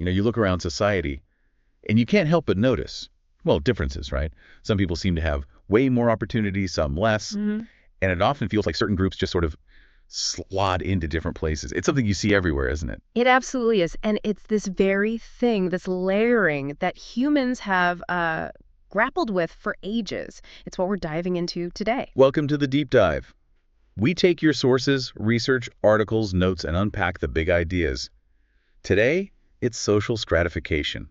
You look around society, and you can't help but notice, well, differences, right? Some people seem to have way more opportunities, some less, and it often feels like certain groups just sort of slot into different places. It's something you see everywhere, isn't it? It absolutely is. And it's this very thing, this layering that humans have grappled with for ages. It's what we're diving into today. Welcome to the Deep Dive. We take your sources, research, articles, notes, and unpack the big ideas. Today, it's social stratification.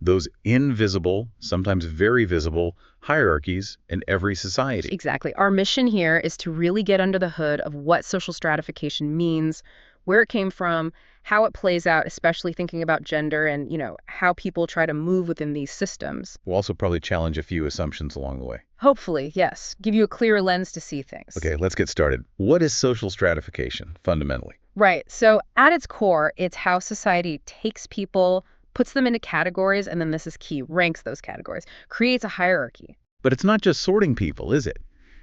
Those invisible, sometimes very visible, hierarchies in every society. Exactly. Our mission here is to really get under the hood of what social stratification means, where it came from, how it plays out, especially thinking about gender and, how people try to move within these systems. We'll also probably challenge a few assumptions along the way. Hopefully, yes. Give you a clearer lens to see things. Okay, let's get started. What is social stratification, fundamentally? Right. So at its core, it's how society takes people, puts them into categories, and then this is key, ranks those categories, creates a hierarchy. But it's not just sorting people, is it?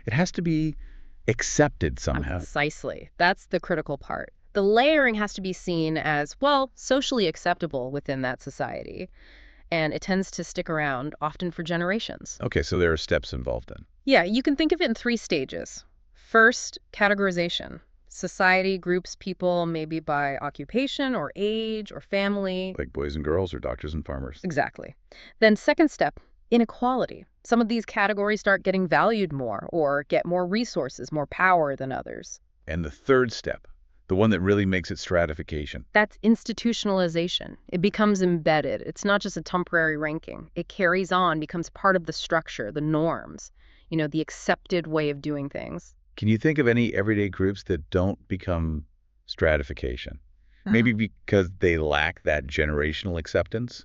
It has to be accepted somehow. Precisely. That's the critical part. The layering has to be seen as, well, socially acceptable within that society. And it tends to stick around, often for generations. Okay, so there are steps involved then. Yeah, you can think of it in 3 stages. First, categorization. Society groups people maybe by occupation or age or family. Like boys and girls or doctors and farmers. Exactly. Then second step, inequality. Some of these categories start getting valued more or get more resources, more power than others. And the third step, the one that really makes it stratification. That's institutionalization. It becomes embedded. It's not just a temporary ranking. It carries on, becomes part of the structure, the norms, the accepted way of doing things. Can you think of any everyday groups that don't become stratification? Maybe because they lack that generational acceptance,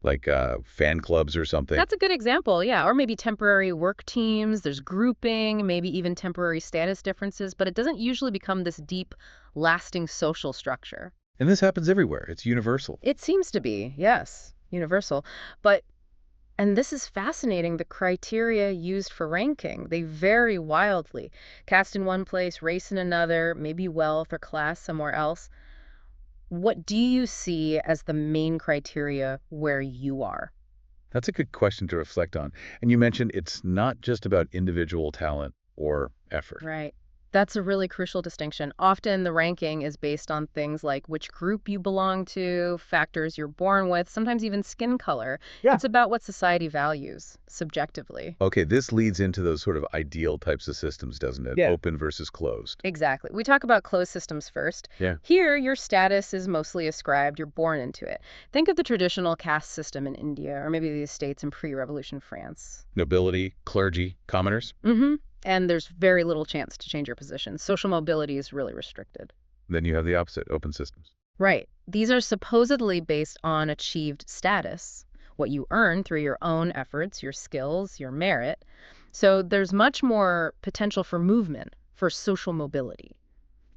like fan clubs or something? That's a good example, yeah. Or maybe temporary work teams, there's grouping, maybe even temporary status differences, but it doesn't usually become this deep, lasting social structure. And this happens everywhere. It's universal. It seems to be, yes, universal. And this is fascinating, the criteria used for ranking. They vary wildly. Caste in one place, race in another, maybe wealth or class somewhere else. What do you see as the main criteria where you are? That's a good question to reflect on. And you mentioned it's not just about individual talent or effort. Right. That's a really crucial distinction. Often the ranking is based on things like which group you belong to, factors you're born with, sometimes even skin color. Yeah. It's about what society values subjectively. Okay, this leads into those sort of ideal types of systems, doesn't it? Yeah. Open versus closed. Exactly. We talk about closed systems first. Yeah. Here, your status is mostly ascribed. You're born into it. Think of the traditional caste system in India, or maybe the estates in pre-revolution France. Nobility, clergy, commoners. And there's very little chance to change your position. Social mobility is really restricted. Then you have the opposite, open systems. Right. These are supposedly based on achieved status, what you earn through your own efforts, your skills, your merit. So there's much more potential for movement, for social mobility.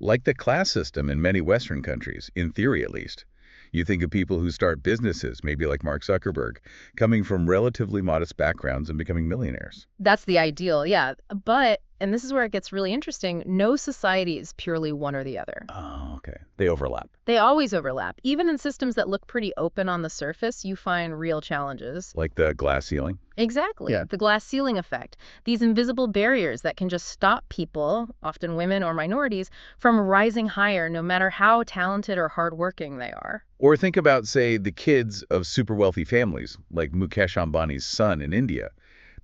Like the class system in many Western countries, in theory at least. You think of people who start businesses, maybe like Mark Zuckerberg, coming from relatively modest backgrounds and becoming millionaires. That's the ideal, yeah. But, and this is where it gets really interesting, no society is purely one or the other. Oh, okay. They overlap. They always overlap. Even in systems that look pretty open on the surface, you find real challenges. Like the glass ceiling? Exactly. Yeah. The glass ceiling effect. These invisible barriers that can just stop people, often women or minorities, from rising higher no matter how talented or hardworking they are. Or think about, say, the kids of super wealthy families, like Mukesh Ambani's son in India.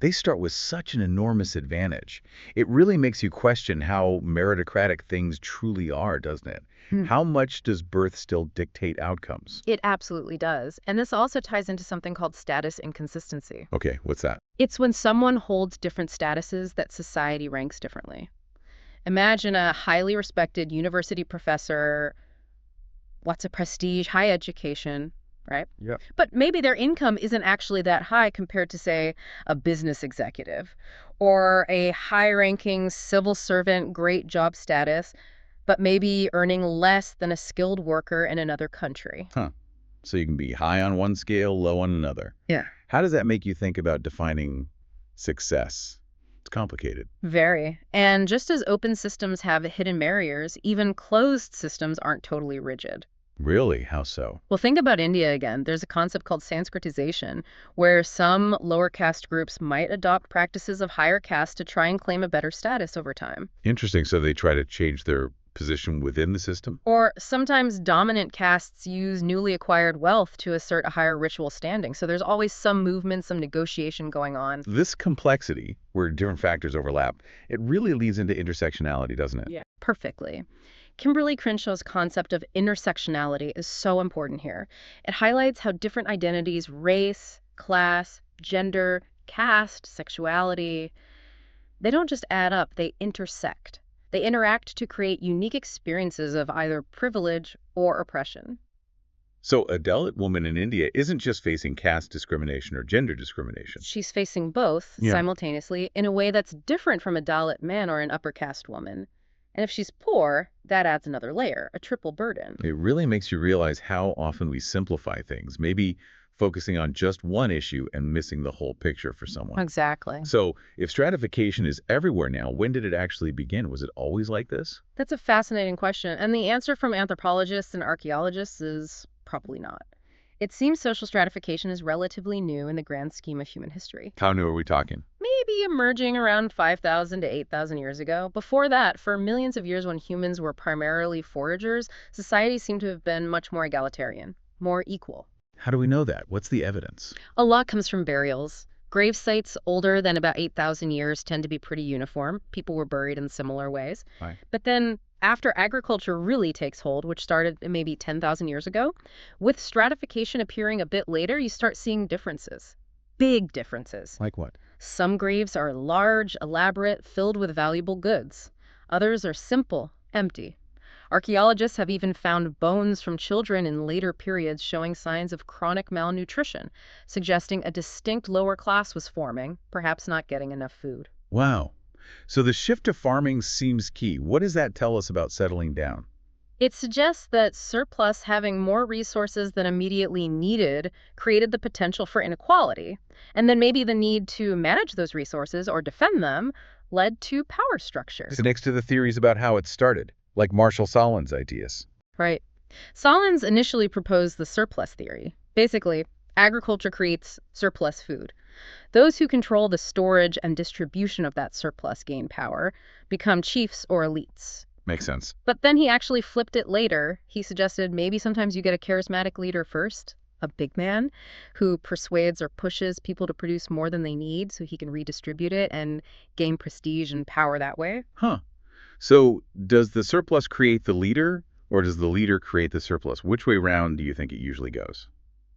They start with such an enormous advantage. It really makes you question how meritocratic things truly are, doesn't it? How much does birth still dictate outcomes? It absolutely does. And this also ties into something called status inconsistency. Okay, what's that? It's when someone holds different statuses that society ranks differently. Imagine a highly respected university professor, lots of prestige, high education, right? Yeah. But maybe their income isn't actually that high compared to, say, a business executive or a high-ranking civil servant, great job status, but maybe earning less than a skilled worker in another country. So you can be high on one scale, low on another. Yeah. How does that make you think about defining success? It's complicated. Very. And just as open systems have hidden barriers, even closed systems aren't totally rigid. Really? How so? Well, think about India again. There's a concept called Sanskritization, where some lower caste groups might adopt practices of higher caste to try and claim a better status over time. Interesting. So they try to change their position within the system? Or sometimes dominant castes use newly acquired wealth to assert a higher ritual standing. So there's always some movement, some negotiation going on. This complexity, where different factors overlap, it really leads into intersectionality, doesn't it? Yeah. Perfectly. Kimberly Crenshaw's concept of intersectionality is so important here. It highlights how different identities, race, class, gender, caste, sexuality, they don't just add up, they intersect. They interact to create unique experiences of either privilege or oppression. So a Dalit woman in India isn't just facing caste discrimination or gender discrimination. She's facing both Yeah. simultaneously in a way that's different from a Dalit man or an upper caste woman. And if she's poor, that adds another layer, a triple burden. It really makes you realize how often we simplify things, maybe focusing on just one issue and missing the whole picture for someone. Exactly. So if stratification is everywhere now, when did it actually begin? Was it always like this? That's a fascinating question, and the answer from anthropologists and archaeologists is probably not. It seems social stratification is relatively new in the grand scheme of human history. How new are we talking? Maybe emerging around 5,000 to 8,000 years ago. Before that, for millions of years when humans were primarily foragers, society seemed to have been much more egalitarian, more equal. How do we know that? What's the evidence? A lot comes from burials. Grave sites older than about 8,000 years tend to be pretty uniform. People were buried in similar ways. Right. But then after agriculture really takes hold, which started maybe 10,000 years ago, with stratification appearing a bit later, you start seeing differences. Big differences. Like what? Some graves are large, elaborate, filled with valuable goods. Others are simple, empty. Archaeologists have even found bones from children in later periods showing signs of chronic malnutrition, suggesting a distinct lower class was forming, perhaps not getting enough food. Wow. So the shift to farming seems key. What does that tell us about settling down? It suggests that surplus having more resources than immediately needed created the potential for inequality, and then maybe the need to manage those resources or defend them led to power structures. It connects to the theories about how it started, like Marshall Sahlins' ideas. Right. Sahlins initially proposed the surplus theory. Basically, agriculture creates surplus food. Those who control the storage and distribution of that surplus gain power, become chiefs or elites. Makes sense. But then he actually flipped it later. He suggested maybe sometimes you get a charismatic leader first, a big man who persuades or pushes people to produce more than they need so he can redistribute it and gain prestige and power that way. Huh. So does the surplus create the leader, or does the leader create the surplus? Which way round do you think it usually goes?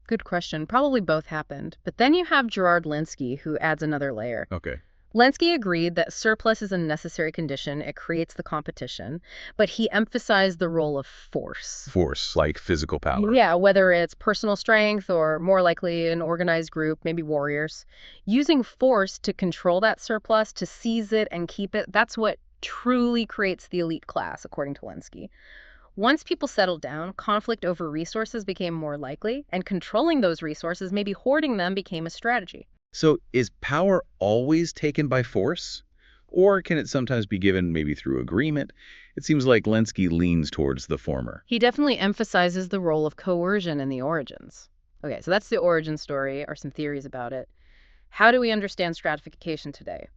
Good question. Probably both happened. But then you have Lenski, who adds another layer. Okay. Lenski agreed that surplus is a necessary condition. It creates the competition. But he emphasized the role of force. Force, like physical power. Yeah, whether it's personal strength or more likely an organized group, maybe warriors. Using force to control that surplus, to seize it and keep it, that's what truly creates the elite class, according to Lenski. Once people settled down, conflict over resources became more likely, and controlling those resources, maybe hoarding them, became a strategy. So is power always taken by force? Or can it sometimes be given maybe through agreement? It seems like Lenski leans towards the former. He definitely emphasizes the role of coercion in the origins. Okay, so that's the origin story, or some theories about it. How do we understand stratification today?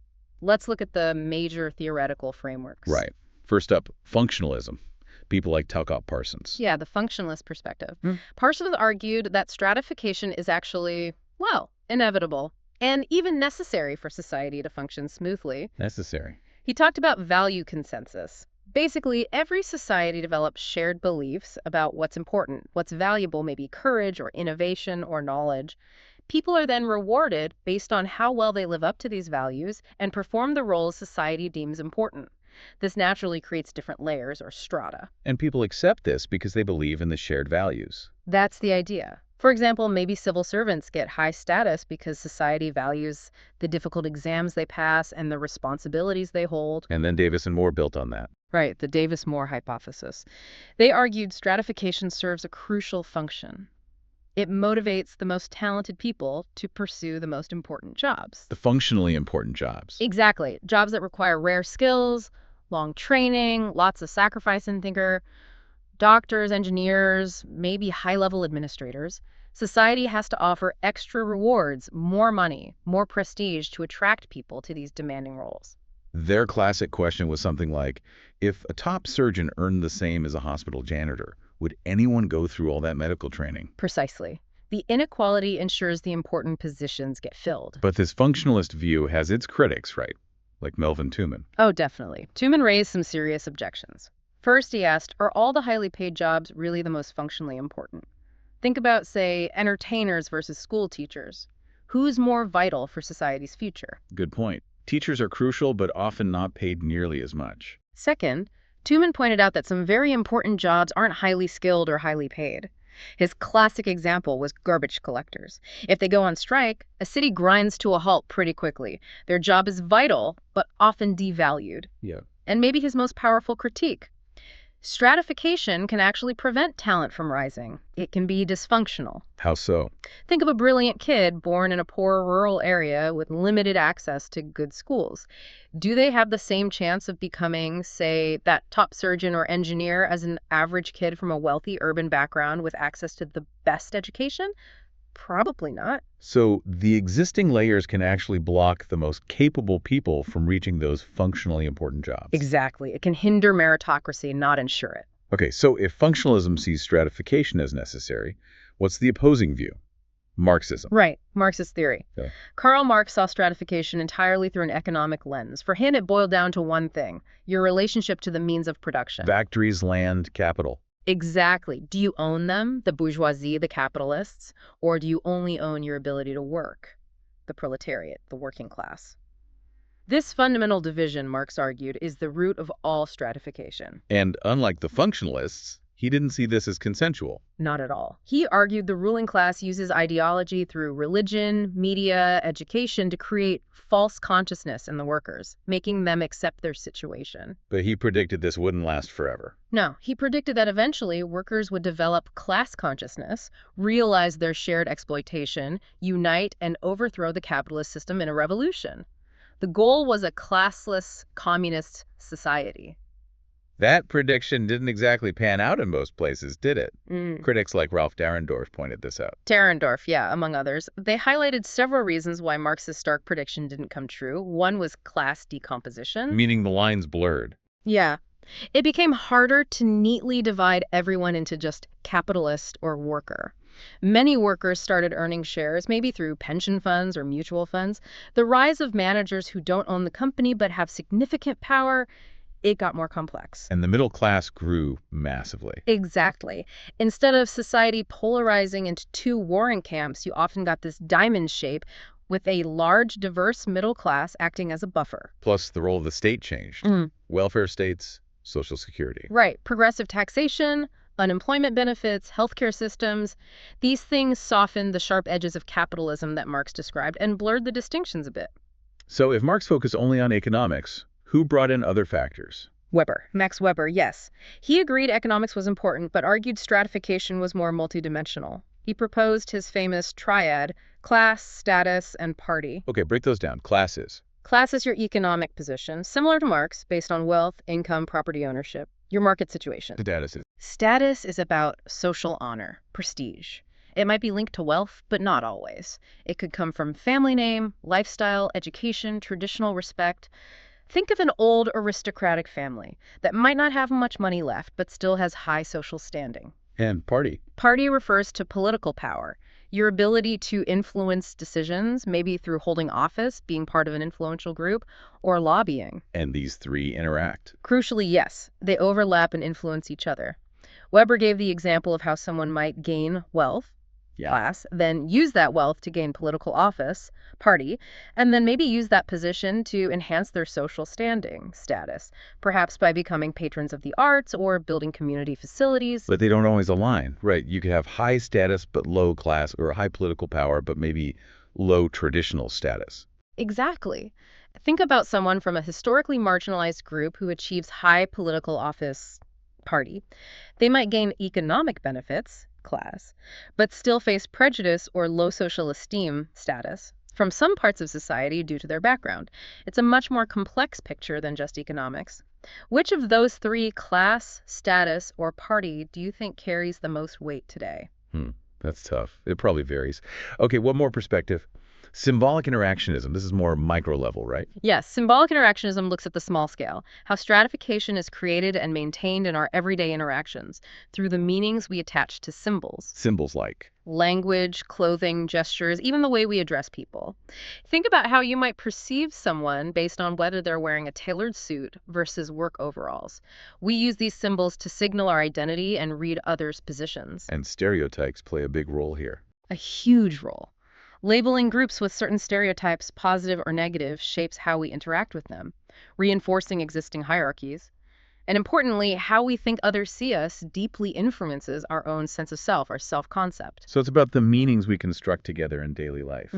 Let's look at the major theoretical frameworks. Right. First up, functionalism. People like Parsons. Yeah, the functionalist perspective. Parsons argued that stratification is actually, well, inevitable and even necessary for society to function smoothly. Necessary. He talked about value consensus. Basically, every society develops shared beliefs about what's important, what's valuable, maybe courage or innovation or knowledge. People are then rewarded based on how well they live up to these values and perform the roles society deems important. This naturally creates different layers or strata. And people accept this because they believe in the shared values. That's the idea. For example, maybe civil servants get high status because society values the difficult exams they pass and the responsibilities they hold. And then Davis and Moore built on that. Right, the Davis-Moore hypothesis. They argued stratification serves a crucial function. It motivates the most talented people to pursue the most important jobs. The functionally important jobs. Exactly. Jobs that require rare skills, long training, lots of sacrifice and thinker. Doctors, engineers, maybe high-level administrators. Society has to offer extra rewards, more money, more prestige to attract people to these demanding roles. Their classic question was something like, if a top surgeon earned the same as a hospital janitor, would anyone go through all that medical training? Precisely. The inequality ensures the important positions get filled. But this functionalist view has its critics, right? Like Melvin Tumin. Oh, definitely. Tumin raised some serious objections. First, he asked, are all the highly paid jobs really the most functionally important? Think about, say, entertainers versus school teachers. Who's more vital for society's future? Good point. Teachers are crucial, but often not paid nearly as much. Second, Tumin pointed out that some very important jobs aren't highly skilled or highly paid. His classic example was garbage collectors. If they go on strike, a city grinds to a halt pretty quickly. Their job is vital, but often devalued. Yeah. And maybe his most powerful critique. Stratification can actually prevent talent from rising. It can be dysfunctional. How so? Think of a brilliant kid born in a poor rural area with limited access to good schools. Do they have the same chance of becoming, say, that top surgeon or engineer as an average kid from a wealthy urban background with access to the best education? Probably not. So the existing layers can actually block the most capable people from reaching those functionally important jobs. Exactly. It can hinder meritocracy, not ensure it. Okay, so if functionalism sees stratification as necessary, what's the opposing view? Marxism. Right, Marxist theory. Okay. Karl Marx saw stratification entirely through an economic lens. For him, it boiled down to one thing, your relationship to the means of production. Factories, land, capital. Exactly. Do you own them, the bourgeoisie, the capitalists, or do you only own your ability to work, the proletariat, the working class? This fundamental division, Marx argued, is the root of all stratification. And unlike the functionalists, he didn't see this as consensual. Not at all. He argued the ruling class uses ideology through religion, media, education to create false consciousness in the workers, making them accept their situation. But he predicted this wouldn't last forever. No, he predicted that eventually workers would develop class consciousness, realize their shared exploitation, unite, and overthrow the capitalist system in a revolution. The goal was a classless communist society. That prediction didn't exactly pan out in most places, did it? Critics like Ralph Dahrendorf pointed this out. Dahrendorf, yeah, among others. They highlighted several reasons why Marx's stark prediction didn't come true. One was class decomposition. Meaning the lines blurred. Yeah. It became harder to neatly divide everyone into just capitalist or worker. Many workers started earning shares, maybe through pension funds or mutual funds. The rise of managers who don't own the company but have significant power, it got more complex. And the middle class grew massively. Exactly. Instead of society polarizing into two warring camps, you often got this diamond shape with a large, diverse middle class acting as a buffer. Plus, the role of the state changed. Welfare states, Social Security. Right. Progressive taxation, unemployment benefits, healthcare systems. These things softened the sharp edges of capitalism that Marx described and blurred the distinctions a bit. So if Marx focused only on economics, who brought in other factors? Max Weber, yes. He agreed economics was important, but argued stratification was more multidimensional. He proposed his famous triad, class, status, and party. Okay, break those down. Classes. Class is your economic position, similar to Marx, based on wealth, income, property ownership, your market situation. Statuses. Status is about social honor, prestige. It might be linked to wealth, but not always. It could come from family name, lifestyle, education, traditional respect. Think of an old aristocratic family that might not have much money left, but still has high social standing. And party. Party refers to political power, your ability to influence decisions, maybe through holding office, being part of an influential group, or lobbying. And these three interact. Crucially, yes, they overlap and influence each other. Weber gave the example of how someone might gain wealth, class, then use that wealth to gain political office, party, and then maybe use that position to enhance their social standing, status, perhaps by becoming patrons of the arts or building community facilities. But they don't always align, right? You could have high status but low class, or high political power but maybe low traditional status. Exactly. Think about someone from a historically marginalized group who achieves high political office, party. They might gain economic benefits, class, but still face prejudice or low social esteem, status, from some parts of society due to their background. It's a much more complex picture than just economics. Which of those three, class, status, or party, do you think carries the most weight today? Hmm, that's tough. It probably varies. Okay, one more perspective. Symbolic interactionism. This is more micro level, right? Yes, symbolic interactionism looks at the small scale, how stratification is created and maintained in our everyday interactions through the meanings we attach to symbols. Symbols like. Language, clothing, gestures, even the way we address people. Think about how you might perceive someone based on whether they're wearing a tailored suit versus work overalls. We use these symbols to signal our identity and read others' positions. And stereotypes play a big role here. A huge role. Labeling groups with certain stereotypes, positive or negative, shapes how we interact with them, reinforcing existing hierarchies. And importantly, how we think others see us deeply influences our own sense of self, our self-concept. So it's about the meanings we construct together in daily life.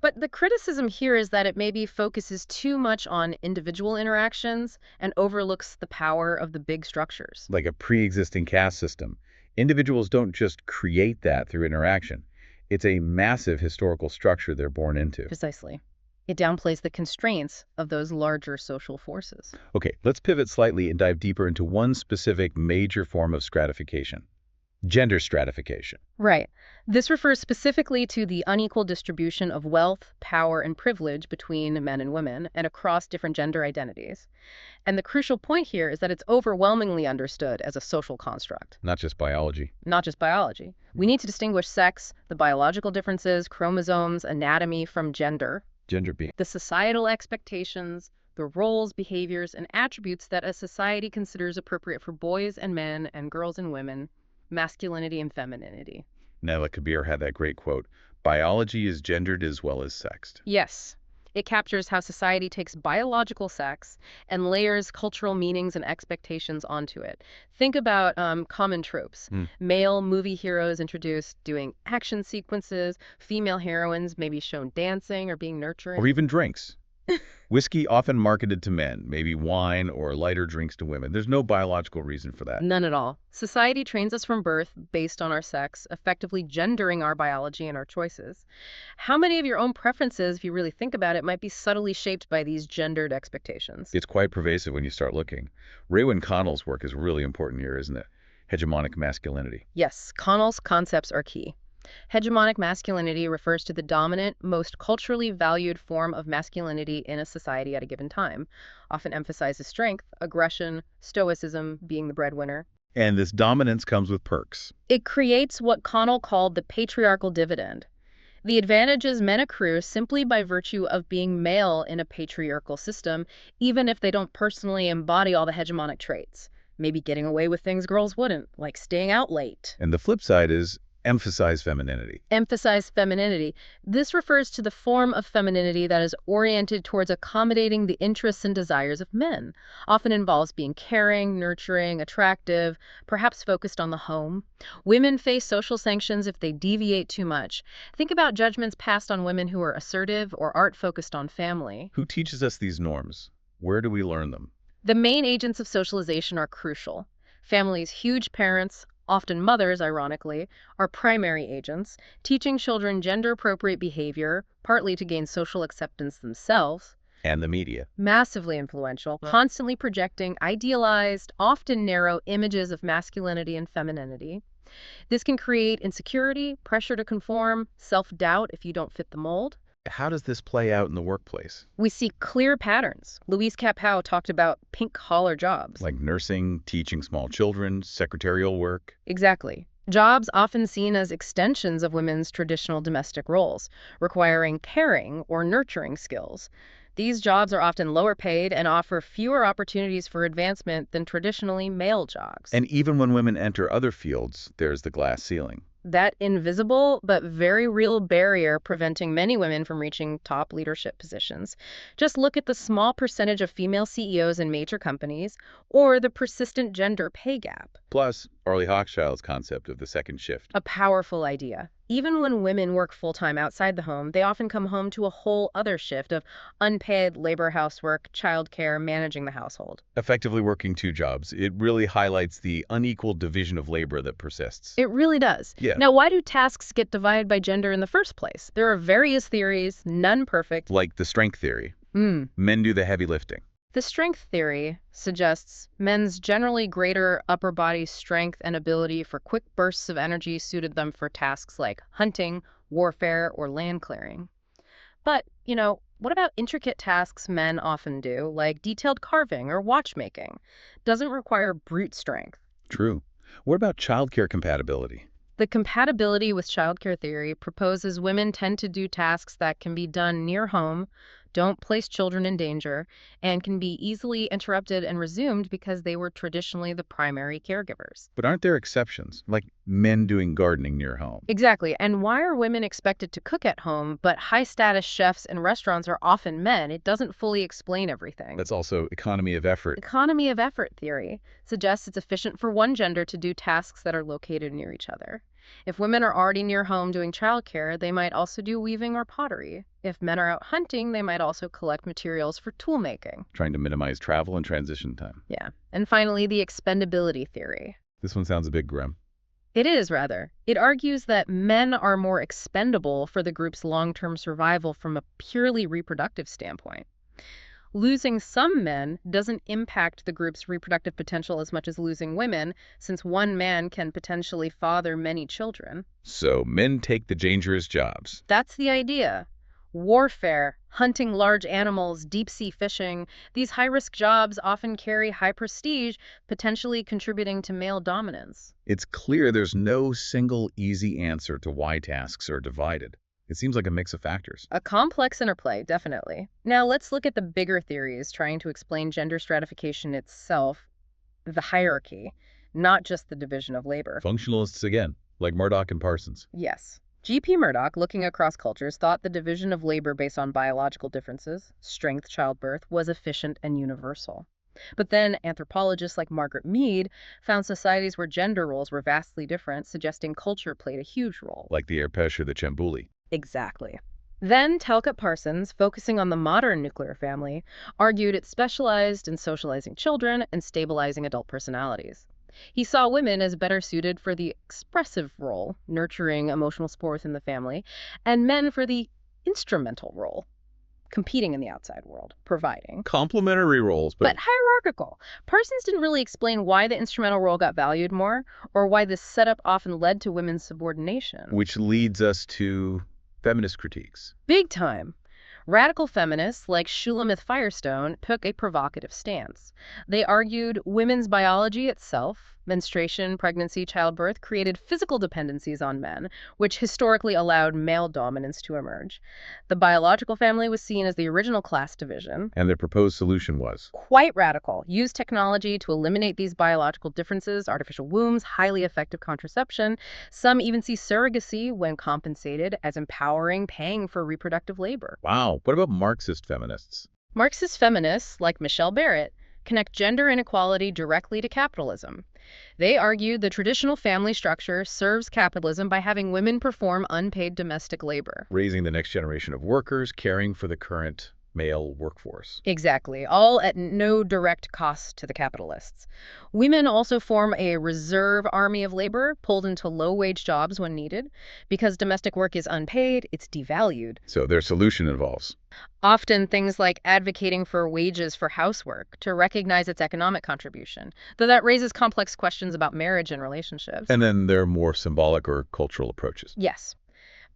But the criticism here is that it maybe focuses too much on individual interactions and overlooks the power of the big structures. Like a pre-existing caste system. Individuals don't just create that through interaction. It's a massive historical structure they're born into. Precisely. It downplays the constraints of those larger social forces. Okay, let's pivot slightly and dive deeper into one specific major form of stratification. Gender stratification. Right. This refers specifically to the unequal distribution of wealth, power, and privilege between men and women and across different gender identities. And the crucial point here is that it's overwhelmingly understood as a social construct. Not just biology. Not just biology. We need to distinguish sex, the biological differences, chromosomes, anatomy from gender. Gender being. The societal expectations, the roles, behaviors, and attributes that a society considers appropriate for boys and men and girls and women, masculinity and femininity. Nella Kabir had that great quote, "Biology is gendered as well as sexed." Yes, it captures how society takes biological sex and layers cultural meanings and expectations onto it. Think about common tropes. Male movie heroes introduced doing action sequences, female heroines maybe shown dancing or being nurturing. Or even drinks. Whiskey often marketed to men, maybe wine or lighter drinks to women. There's no biological reason for that. None at all. Society trains us from birth based on our sex, effectively gendering our biology and our choices. How many of your own preferences, if you really think about it, might be subtly shaped by these gendered expectations? It's quite pervasive when you start looking. Raewyn Connell's work is really important here, isn't it? Hegemonic masculinity. Yes, Connell's concepts are key. Hegemonic masculinity refers to the dominant, most culturally valued form of masculinity in a society at a given time, often emphasizes strength, aggression, stoicism, being the breadwinner. And this dominance comes with perks. It creates what Connell called the patriarchal dividend. The advantages men accrue simply by virtue of being male in a patriarchal system, even if they don't personally embody all the hegemonic traits. Maybe getting away with things girls wouldn't, like staying out late. And the flip side is emphasize femininity. Emphasize femininity. This refers to the form of femininity that is oriented towards accommodating the interests and desires of men. Often involves being caring, nurturing, attractive, perhaps focused on the home. Women face social sanctions if they deviate too much. Think about judgments passed on women who are assertive or art focused on family. Who teaches us these norms? Where do we learn them? The main agents of socialization are crucial. Families' huge parents, often mothers, ironically, are primary agents, teaching children gender-appropriate behavior, partly to gain social acceptance themselves. And the media. Massively influential, constantly projecting idealized, often narrow images of masculinity and femininity. This can create insecurity, pressure to conform, self-doubt if you don't fit the mold. How does this play out in the workplace? We see clear patterns. Louise Capel talked about pink-collar jobs. Like nursing, teaching small children, secretarial work. Exactly. Jobs often seen as extensions of women's traditional domestic roles, requiring caring or nurturing skills. These jobs are often lower paid and offer fewer opportunities for advancement than traditionally male jobs. And even when women enter other fields, there's the glass ceiling. That invisible but very real barrier preventing many women from reaching top leadership positions. Just look at the small percentage of female CEOs in major companies or the persistent gender pay gap. Plus, Arlie Hochschild's concept of the second shift. A powerful idea. Even when women work full-time outside the home, they often come home to a whole other shift of unpaid labor, housework, childcare, managing the household. Effectively working two jobs. It really highlights the unequal division of labor that persists. It really does. Yeah. Now, why do tasks get divided by gender in the first place? There are various theories, none perfect. Like the strength theory. Men do the heavy lifting. The strength theory suggests men's generally greater upper body strength and ability for quick bursts of energy suited them for tasks like hunting, warfare, or land clearing. But, what about intricate tasks men often do, like detailed carving or watchmaking? Doesn't require brute strength. True. What about childcare compatibility? The compatibility with childcare theory proposes women tend to do tasks that can be done near home, don't place children in danger, and can be easily interrupted and resumed because they were traditionally the primary caregivers. But aren't there exceptions, like men doing gardening near home? Exactly. And why are women expected to cook at home, but high-status chefs in restaurants are often men? It doesn't fully explain everything. That's also economy of effort. Economy of effort theory suggests it's efficient for one gender to do tasks that are located near each other. If women are already near home doing childcare, they might also do weaving or pottery. If men are out hunting, they might also collect materials for tool making. Trying to minimize travel and transition time. Yeah. And finally, the expendability theory. This one sounds a bit grim. It is, rather. It argues that men are more expendable for the group's long-term survival from a purely reproductive standpoint. Losing some men doesn't impact the group's reproductive potential as much as losing women, since one man can potentially father many children. So men take the dangerous jobs. That's the idea. Warfare, hunting large animals, deep-sea fishing, these high-risk jobs often carry high prestige, potentially contributing to male dominance. It's clear there's no single easy answer to why tasks are divided. It seems like a mix of factors. A complex interplay, definitely. Now let's look at the bigger theories trying to explain gender stratification itself, the hierarchy, not just the division of labor. Functionalists again, like Murdoch and Parsons. Yes. G.P. Murdoch, looking across cultures, thought the division of labor based on biological differences, strength, childbirth, was efficient and universal. But then anthropologists like Margaret Mead found societies where gender roles were vastly different, suggesting culture played a huge role. Like the Airpesh or the Chambuli. Exactly. Then Talcott Parsons, focusing on the modern nuclear family, argued it specialized in socializing children and stabilizing adult personalities. He saw women as better suited for the expressive role, nurturing emotional support within the family, and men for the instrumental role, competing in the outside world, providing. Complementary roles, But hierarchical. Parsons didn't really explain why the instrumental role got valued more, or why this setup often led to women's subordination. which leads us to feminist critiques. Big time. Radical feminists like Shulamith Firestone took a provocative stance. They argued women's biology itself, menstruation, pregnancy, childbirth, created physical dependencies on men, which historically allowed male dominance to emerge. The biological family was seen as the original class division. And their proposed solution was Quite radical. Use technology to eliminate these biological differences, artificial wombs, highly effective contraception. Some even see surrogacy, when compensated, as empowering, paying for reproductive labor. wow. What about Marxist feminists? Marxist feminists, like Michelle Barrett, connect gender inequality directly to capitalism. They argued the traditional family structure serves capitalism by having women perform unpaid domestic labor. Raising the next generation of workers, caring for the current male workforce. Exactly, all at no direct cost to the capitalists. Women also form a reserve army of labor, pulled into low-wage jobs when needed. Because domestic work is unpaid, it's devalued. So their solution involves Often things like advocating for wages for housework to recognize its economic contribution, though that raises complex questions about marriage and relationships. And then there are more symbolic or cultural approaches. Yes.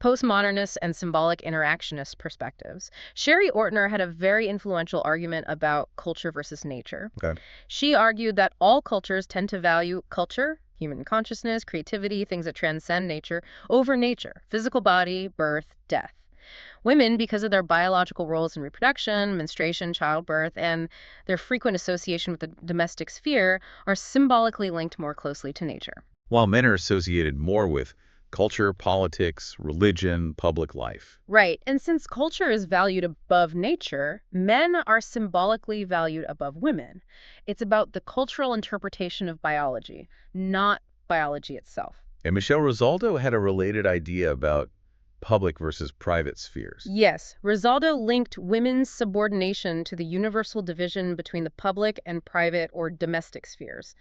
Postmodernist and symbolic interactionist perspectives. Sherry Ortner had a very influential argument about culture versus nature. Okay. She argued that all cultures tend to value culture, human consciousness, creativity, things that transcend nature, over nature, physical body, birth, death. Women, because of their biological roles in reproduction, menstruation, childbirth, and their frequent association with the domestic sphere, are symbolically linked more closely to nature. While men are associated more with culture, politics, religion, public life. Right, and since culture is valued above nature, men are symbolically valued above women. It's about the cultural interpretation of biology, not biology itself. And Michelle Rosaldo had a related idea about public versus private spheres. Yes, Rosaldo linked women's subordination to the universal division between the public and private or domestic spheres.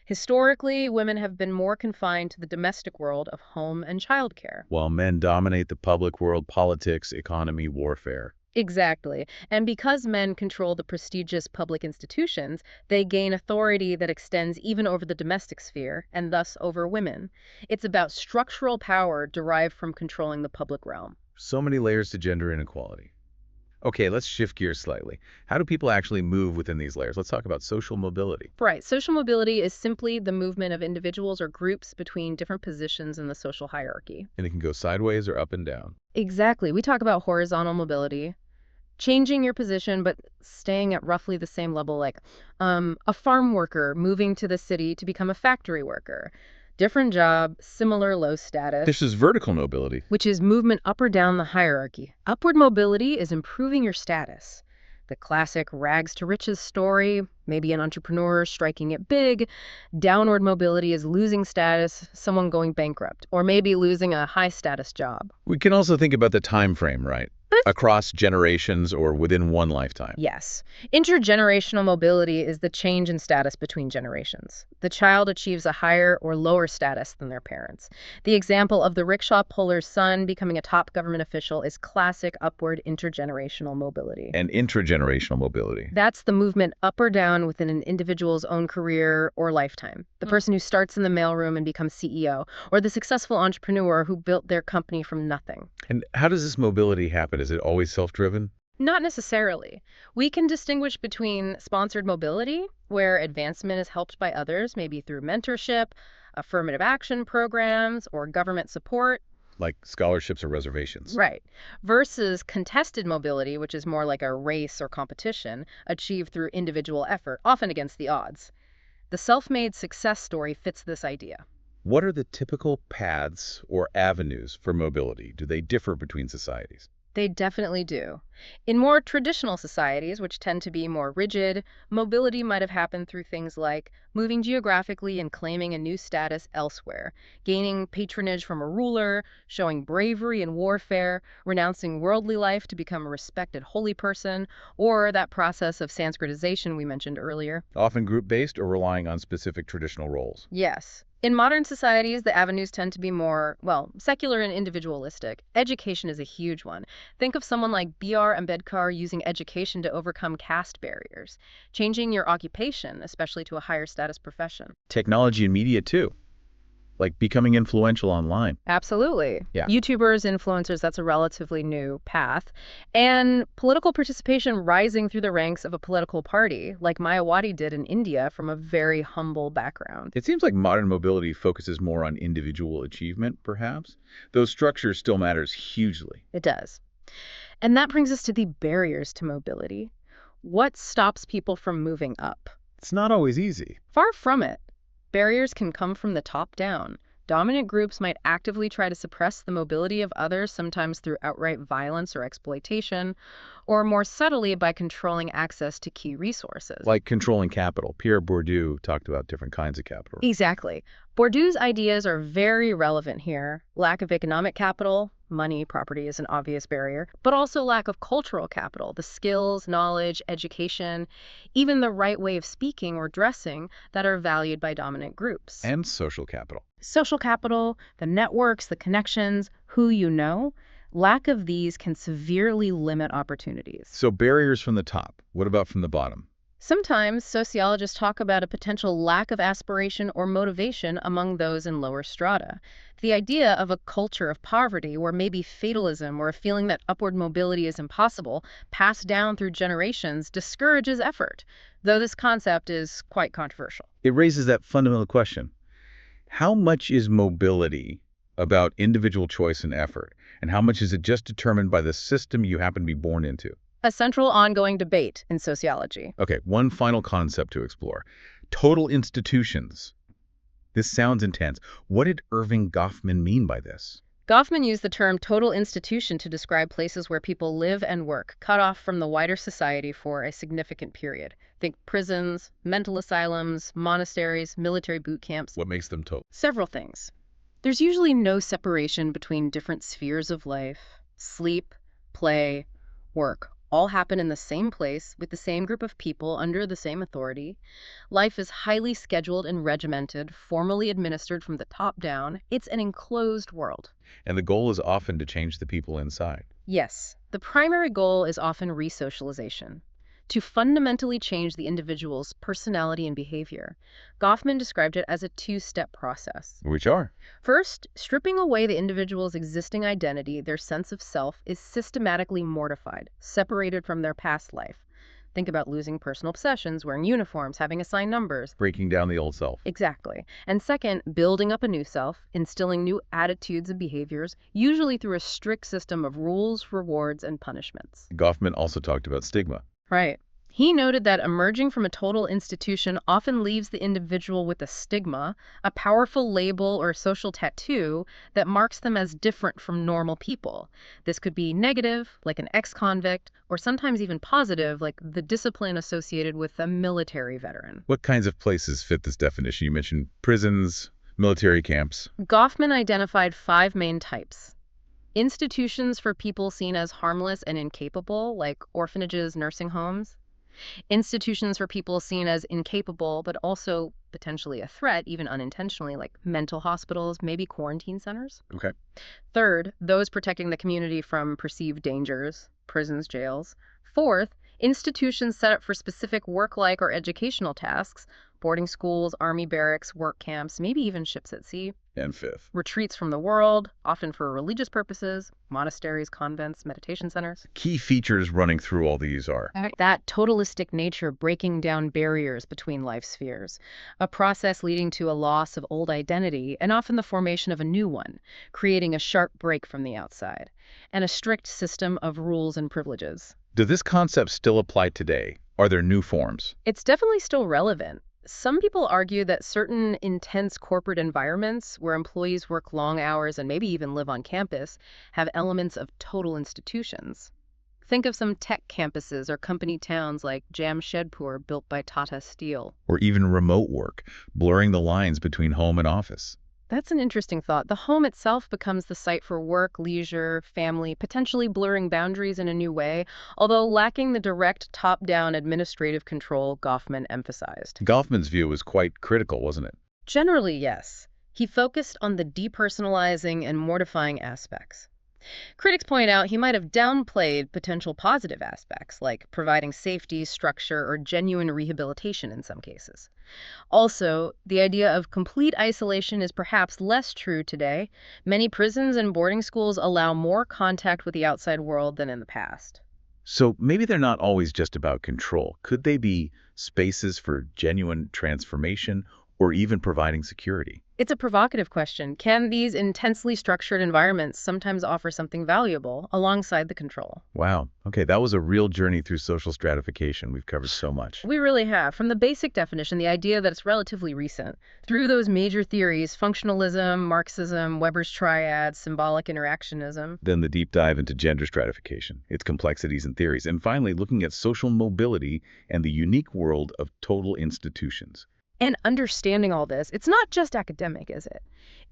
Historically, women have been more confined to the domestic world of home and childcare. While men dominate the public world, politics, economy, warfare. Exactly. And because men control the prestigious public institutions, they gain authority that extends even over the domestic sphere, and thus over women. It's about structural power derived from controlling the public realm. So many layers to gender inequality. Okay, let's shift gears slightly. How do people actually move within these layers? Let's talk about social mobility. Right. Social mobility is simply the movement of individuals or groups between different positions in the social hierarchy. And it can go sideways or up and down. Exactly. We talk about horizontal mobility, changing your position but staying at roughly the same level, like a farm worker moving to the city to become a factory worker. Different job, similar low This status, is vertical mobility. which is movement up or down the hierarchy. Upward mobility is improving your status. The classic rags to riches story, maybe an entrepreneur striking it big. Downward mobility is losing status, someone going bankrupt, or maybe losing a high status job. We can also think about the time frame, right? Across generations or within one lifetime. Yes. Intergenerational mobility is the change in status between generations. The child achieves a higher or lower status than their parents. The example of the rickshaw puller's son becoming a top government official is classic upward intergenerational mobility. And intragenerational mobility. That's the movement up or down within an individual's own career or lifetime. The person who starts in the mailroom and becomes CEO, or the successful entrepreneur who built their company from nothing. And how does this mobility happen? Is it always self-driven? Not necessarily. We can distinguish between sponsored mobility, where advancement is helped by others, maybe through mentorship, affirmative action programs, or government support. Like scholarships or reservations? Right. Versus contested mobility, which is more like a race or competition, achieved through individual effort, often against the odds. The self-made success story fits this idea. What are the typical paths or avenues for mobility? Do they differ between societies? They definitely do. In more traditional societies, which tend to be more rigid, mobility might have happened through things like moving geographically and claiming a new status elsewhere, gaining patronage from a ruler, showing bravery in warfare, renouncing worldly life to become a respected holy person, or that process of Sanskritization we mentioned earlier. Often group-based or relying on specific traditional roles? Yes. In modern societies, the avenues tend to be more, well, secular and individualistic. Education is a huge one. Think of someone like B.R. Ambedkar using education to overcome caste barriers, changing your occupation, especially to a higher status profession. Technology and media too, like becoming influential online. Absolutely. Yeah. YouTubers, influencers, that's a relatively new path. And political participation rising through the ranks of a political party, like Mayawati did in India from a very humble background. It seems like modern mobility focuses more on individual achievement, perhaps. Those structures still matters hugely. It does. And that brings us to the barriers to mobility. What stops people from moving up? It's not always easy. Far from it. Barriers can come from the top down. Dominant groups might actively try to suppress the mobility of others, sometimes through outright violence or exploitation, or more subtly by controlling access to key resources. Like controlling capital. Pierre Bourdieu talked about different kinds of capital. Exactly. Bourdieu's ideas are very relevant here. Lack of economic capital, money, property is an obvious barrier, but also lack of cultural capital, the skills, knowledge, education, even the right way of speaking or dressing that are valued by dominant groups. And social capital. Social capital, the networks, the connections, who you know, lack of these can severely limit opportunities. So barriers from the top. What about from the bottom? Sometimes sociologists talk about a potential lack of aspiration or motivation among those in lower strata. The idea of a culture of poverty where maybe fatalism or a feeling that upward mobility is impossible, passed down through generations, discourages effort, though this concept is quite controversial. It raises that fundamental question. How much is mobility about individual choice and effort, and how much is it just determined by the system you happen to be born into? A central ongoing debate in sociology. Okay, one final concept to explore. Total institutions. This sounds intense. What did Erving Goffman mean by this? Goffman used the term total institution to describe places where people live and work, cut off from the wider society for a significant period. Think prisons, mental asylums, monasteries, military boot camps. What makes them total? Several things. There's usually no separation between different spheres of life. Sleep, play, work all happen in the same place with the same group of people under the same authority. Life is highly scheduled and regimented, formally administered from the top down. It's an enclosed world. And the goal is often to change the people inside. Yes, The primary goal is often resocialization, to fundamentally change the individual's personality and behavior. Goffman described it as a two-step process. Which are? First, stripping away the individual's existing identity, their sense of self, is systematically mortified, separated from their past life. Think about losing personal possessions, wearing uniforms, having assigned numbers. Breaking down the old self. Exactly. And second, building up a new self, instilling new attitudes and behaviors, usually through a strict system of rules, rewards, and punishments. Goffman also talked about stigma. Right. He noted that emerging from a total institution often leaves the individual with a stigma, a powerful label or social tattoo that marks them as different from normal people. This could be negative, like an ex-convict, or sometimes even positive, like the discipline associated with a military veteran. What kinds of places fit this definition? You mentioned prisons, military camps. Goffman identified 5 main types. Institutions for people seen as harmless and incapable, like orphanages, nursing homes. Institutions for people seen as incapable, but also potentially a threat, even unintentionally, like mental hospitals, maybe quarantine centers. Okay. Third, those protecting the community from perceived dangers, prisons, jails. Fourth, institutions set up for specific work-like or educational tasks, boarding schools, army barracks, work camps, maybe even ships at sea. And fifth. Retreats from the world, often for religious purposes, monasteries, convents, meditation centers. Key features running through all these are That totalistic nature breaking down barriers between life spheres, a process leading to a loss of old identity and often the formation of a new one, creating a sharp break from the outside, and a strict system of rules and privileges. Does this concept still apply today? Are there new forms? It's definitely still relevant. Some people argue that certain intense corporate environments where employees work long hours and maybe even live on campus have elements of total institutions. Think of some tech campuses or company towns like Jamshedpur built by Tata Steel. Or even remote work, blurring the lines between home and office? That's an interesting thought. The home itself becomes the site for work, leisure, family, potentially blurring boundaries in a new way, although lacking the direct top-down administrative control Goffman emphasized. Goffman's view was quite critical, wasn't it? Generally, yes. He focused on the depersonalizing and mortifying aspects. Critics point out he might have downplayed potential positive aspects, like providing safety, structure, or genuine rehabilitation in some cases. Also, the idea of complete isolation is perhaps less true today. Many prisons and boarding schools allow more contact with the outside world than in the past. So maybe they're not always just about control. Could they be spaces for genuine transformation or even providing security? It's a provocative question. Can these intensely structured environments sometimes offer something valuable alongside the control? Wow. Okay, that was a real journey through social stratification. We've covered so much. We really have. From the basic definition, the idea that it's relatively recent, through those major theories, functionalism, Marxism, Weber's triad, symbolic interactionism. Then the deep dive into gender stratification, its complexities and theories. And finally, looking at social mobility and the unique world of total institutions. And understanding all this, it's not just academic, is it?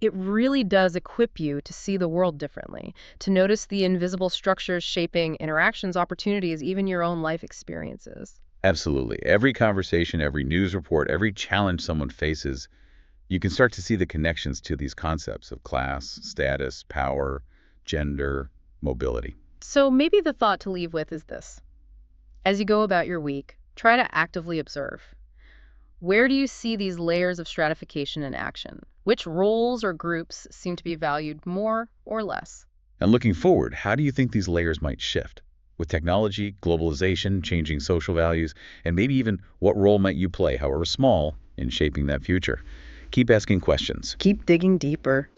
It really does equip you to see the world differently, to notice the invisible structures shaping interactions, opportunities, even your own life experiences. Absolutely. Every conversation, every news report, every challenge someone faces, you can start to see the connections to these concepts of class, status, power, gender, mobility. So maybe the thought to leave with is this. As you go about your week, try to actively observe. Where do you see these layers of stratification in action? Which roles or groups seem to be valued more or less? And looking forward, how do you think these layers might shift? With technology, globalization, changing social values, and maybe even what role might you play, however small, in shaping that future? Keep asking questions. Keep digging deeper.